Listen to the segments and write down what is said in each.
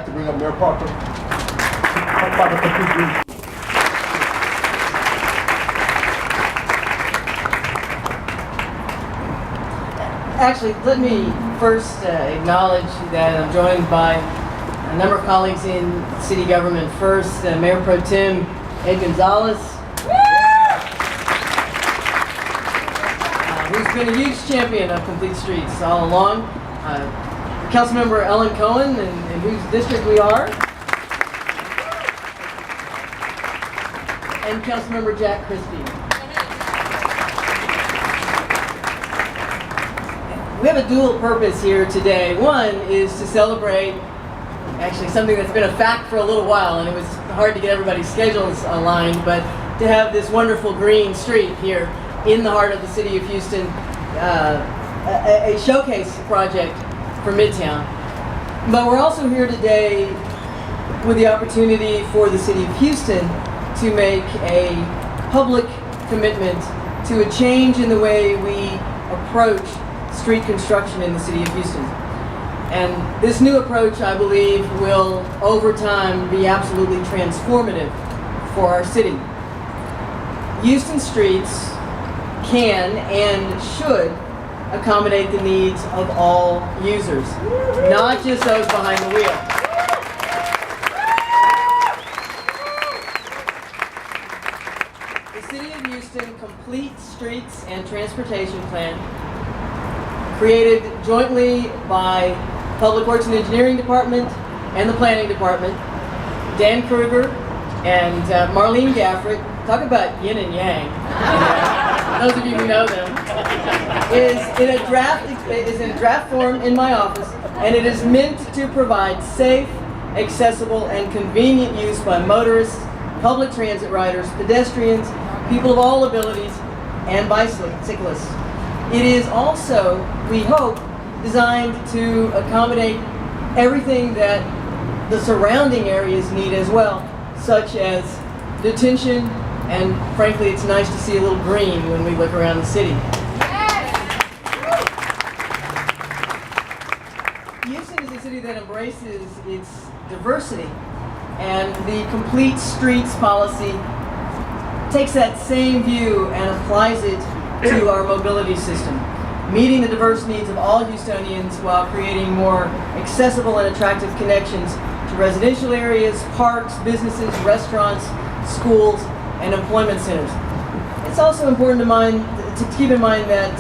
To bring up Mayor Parker. Talk about the complete streets. Actually, let me first acknowledge that I'm joined by a number of colleagues in city government. First, Mayor Pro Tem Ed Gonzalez, who's been a huge champion of complete streets all along. Councilmember Ellen Cohen, in whose district we are, and Councilmember Jack Christie. We have a dual purpose here today. One is to celebrate actually something that's been a fact for a little while, and it was hard to get everybody's schedules aligned, but to have this wonderful green street here in the heart of the city of Houston, a showcase project for Midtown. But we're also here today with the opportunity for the city of Houston to make a public commitment to a change in the way we approach street construction in the city of Houston. And this new approach, I believe, will over time be absolutely transformative for our city. Houston streets can and should accommodate the needs of all users, not just those behind the wheel. The City of Houston Complete Streets and Transportation Plan, created jointly by Public Works and Engineering Department and the Planning Department, Dan Kruger and Marlene Gafford. Talk about yin and yang. Those of you who know them, is in draft form in my office, and it is meant to provide safe, accessible, and convenient use by motorists, public transit riders, pedestrians, people of all abilities, and bicyclists. It is also, we hope, designed to accommodate everything that the surrounding areas need as well, such as detention, and frankly, it's nice to see a little green when we look around the city. Houston is a city that embraces its diversity, and the Complete Streets policy takes that same view and applies it to our mobility system, meeting the diverse needs of all Houstonians while creating more accessible and attractive connections to residential areas, parks, businesses, restaurants, schools, and employment centers. It's also important to keep in mind that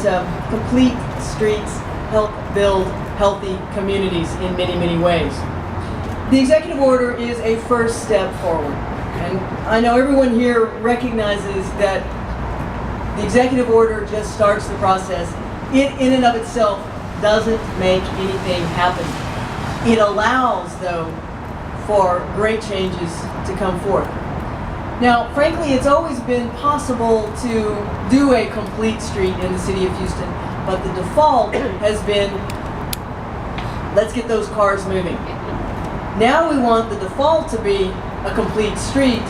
complete streets help build healthy communities in many, many ways. The executive order is a first step forward, and I know everyone here recognizes that the executive order just starts the process. It, in and of itself, doesn't make anything happen. It allows, though, for great changes to come forth. Now, frankly, it's always been possible to do a complete street in the city of Houston, but the default has been, let's get those cars moving. Now we want the default to be a complete street,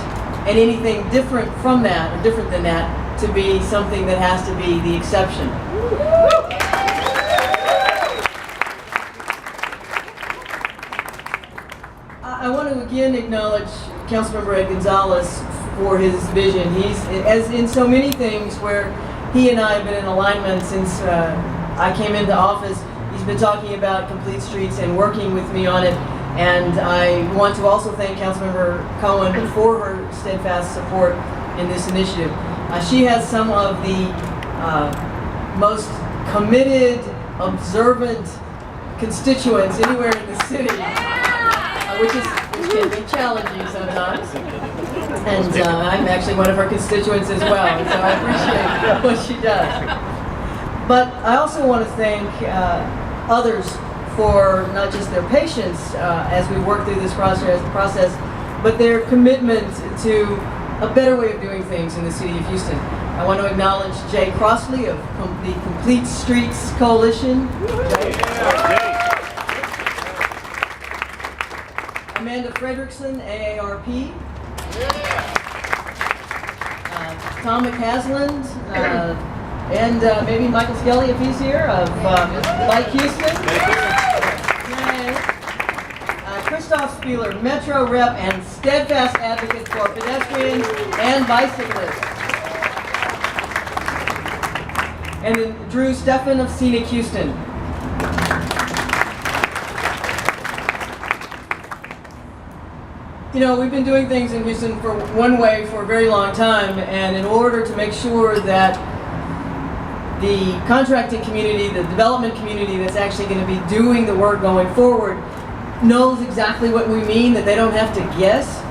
and anything different from that, or different than that, to be something that has to be the exception. I want to again acknowledge Councilmember Ed Gonzalez for his vision. He's, as in so many things where he and I have been in alignment since I came into office, he's been talking about complete streets and working with me on it. And I want to also thank Councilmember Cohen for her steadfast support in this initiative. She has some of the most committed, observant constituents anywhere in the city, which can be challenging sometimes. And I'm actually one of her constituents as well, and so I appreciate what she does. But I also want to thank others for not just their patience as we work through this process, but their commitment to a better way of doing things in the city of Houston. I want to acknowledge Jay Crossley of the Complete Streets Coalition. Amanda Fredrickson, AARP. Tom McCasland, and maybe Michael Skelly if he's here, of Like Houston. Christoph Spieler, Metro Rep and steadfast advocate for pedestrians and bicyclists. And then Drew Stephan of Scenic Houston. You know, we've been doing things in Houston for one way for a very long time, and in order to make sure that the contracting community, the development community that's actually going to be doing the work going forward knows exactly what we mean, that they don't have to guess,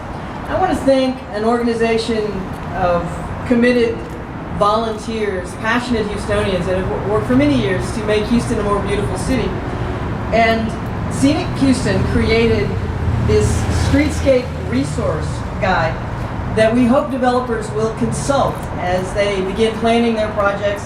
I want to thank an organization of committed volunteers, passionate Houstonians that have worked for many years to make Houston a more beautiful city. And Scenic Houston created this streetscape resource guide that we hope developers will consult as they begin planning their projects.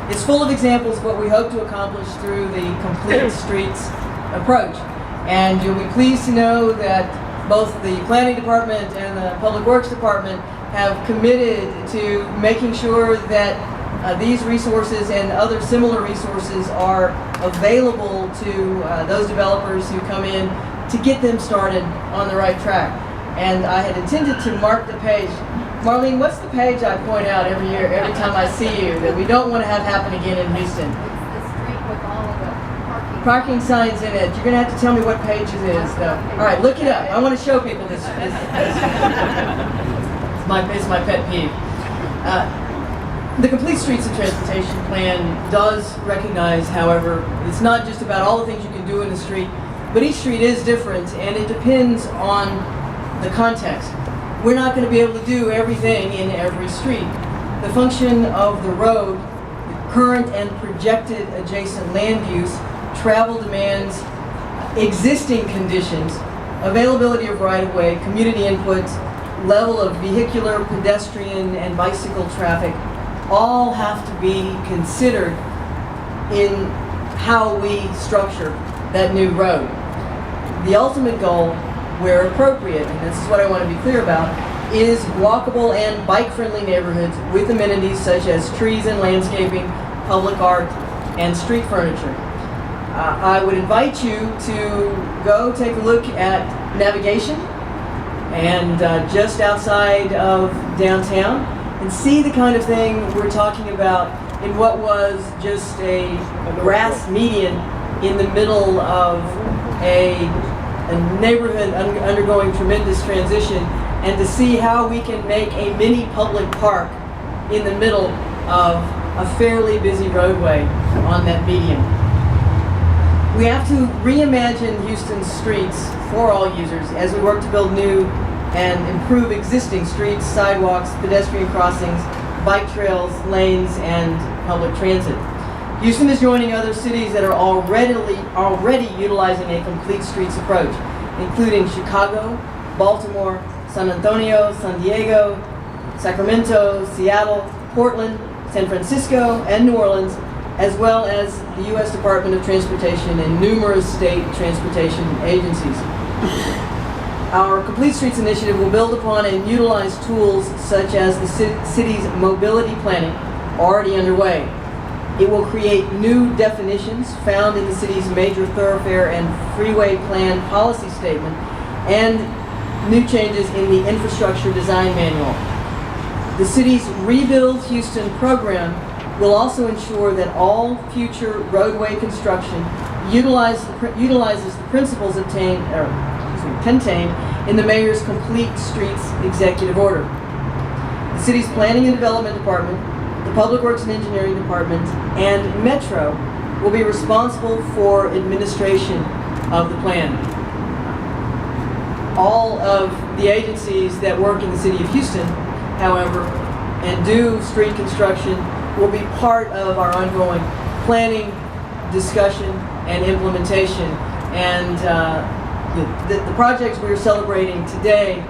It's full of examples of what we hope to accomplish through the complete streets approach. And you'll be pleased to know that both the planning department and the public works department have committed to making sure that these resources and other similar resources are available to those developers who come in to get them started on the right track. And I had intended to mark the page. Marlene, what's the page I point out every year, every time I see you, that we don't want to have happen again in Houston? It's the street with all of the Parking signs in it. You're going to have to tell me what page it is, though. All right, look it up. I want to show people this. It's my pet peeve. The Complete Streets and Transportation Plan does recognize, however, it's not just about all the things you can do in a street, but each street is different, and it depends on the context. We're not going to be able to do everything in every street. The function of the road, the current and projected adjacent land use, travel demands, existing conditions, availability of right-of-way, community input, level of vehicular, pedestrian, and bicycle traffic all have to be considered in how we structure that new road. The ultimate goal, where appropriate, and this is what I want to be clear about, is walkable and bike-friendly neighborhoods with amenities such as trees and landscaping, public art, and street furniture. I would invite you to go take a look at navigation and just outside of downtown and see the kind of thing we're talking about in what was just a grass median in the middle of a neighborhood undergoing tremendous transition, and to see how we can make a mini public park in the middle of a fairly busy roadway on that median. We have to reimagine Houston's streets for all users as we work to build new and improve existing streets, sidewalks, pedestrian crossings, bike trails, lanes, and public transit. Houston is joining other cities that are already utilizing a complete streets approach, including Chicago, Baltimore, San Antonio, San Diego, Sacramento, Seattle, Portland, San Francisco, and New Orleans, as well as the U.S. Department of Transportation and numerous state transportation agencies. Our Complete Streets initiative will build upon and utilize tools such as the city's mobility planning, already underway. It will create new definitions found in the city's major thoroughfare and freeway plan policy statement, and new changes in the infrastructure design manual. The city's Rebuild Houston program will also ensure that all future roadway construction utilizes the principles contained in the mayor's Complete Streets executive order. The city's Planning and Development Department, the Public Works and Engineering Department, and Metro will be responsible for administration of the plan. All of the agencies that work in the city of Houston, however, and do street construction will be part of our ongoing planning, discussion, and implementation. And the projects we're celebrating today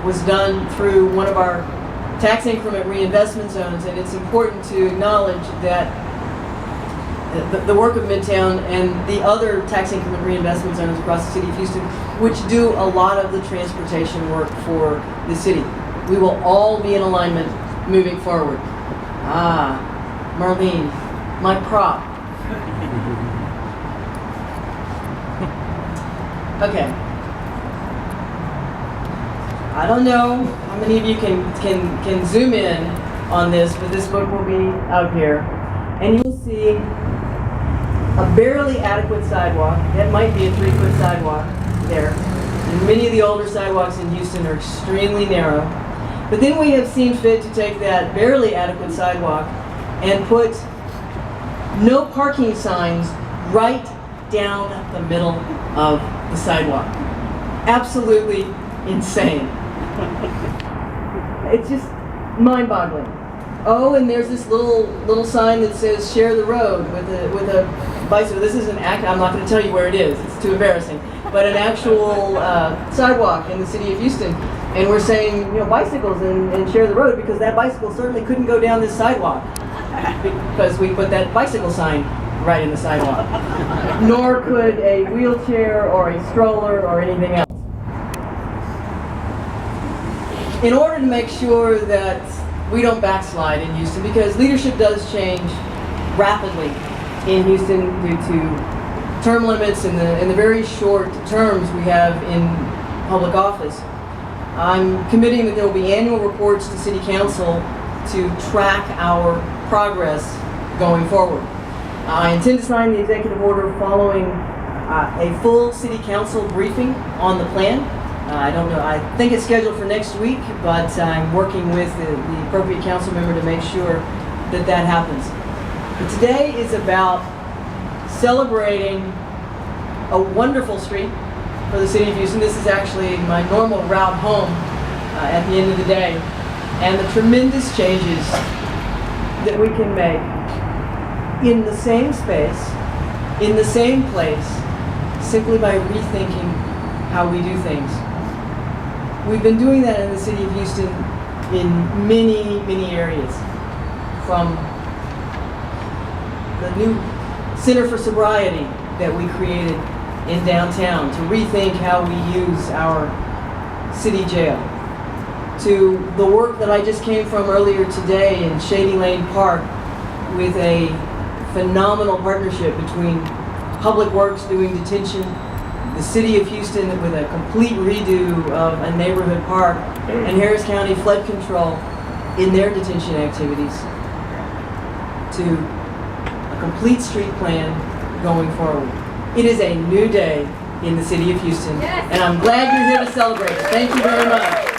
was done through one of our tax increment reinvestment zones, and it's important to acknowledge that the work of Midtown and the other tax increment reinvestment zones across the city of Houston, which do a lot of the transportation work for the city. We will all be in alignment moving forward. Marlene, my prop. Okay. I don't know how many of you can zoom in on this, but this book will be out here. And you will see a barely adequate sidewalk. That might be a 3-foot sidewalk there. And many of the older sidewalks in Houston are extremely narrow. But then we have seen fit to take that barely adequate sidewalk and put no parking signs right down the middle of the sidewalk. Absolutely insane. It's just mind-boggling. Oh, and there's this little sign that says "Share the road" with a bicycle. This is I'm not going to tell you where it is. It's too embarrassing. But an actual sidewalk in the city of Houston, and we're saying, bicycles and share the road, because that bicycle certainly couldn't go down this sidewalk because we put that bicycle sign right in the sidewalk. Nor could a wheelchair or a stroller or anything else. In order to make sure that we don't backslide in Houston, because leadership does change rapidly in Houston due to term limits and the very short terms we have in public office, I'm committing that there will be annual reports to City Council to track our progress going forward. I intend to sign the executive order following a full City Council briefing on the plan. I don't know, I think it's scheduled for next week, but I'm working with the appropriate council member to make sure that that happens. But today is about celebrating a wonderful street for the city of Houston. This is actually my normal route home at the end of the day, and the tremendous changes that we can make in the same space, in the same place, simply by rethinking how we do things. We've been doing that in the city of Houston in many, many areas. From the new Center for Sobriety that we created in downtown to rethink how we use our city jail, to the work that I just came from earlier today in Shady Lane Park with a phenomenal partnership between Public Works doing detention, the City of Houston with a complete redo of a neighborhood park, and Harris County Flood Control in their detention activities, to a complete street plan going forward. It is a new day in the City of Houston, and I'm glad you're here to celebrate it. Thank you very much.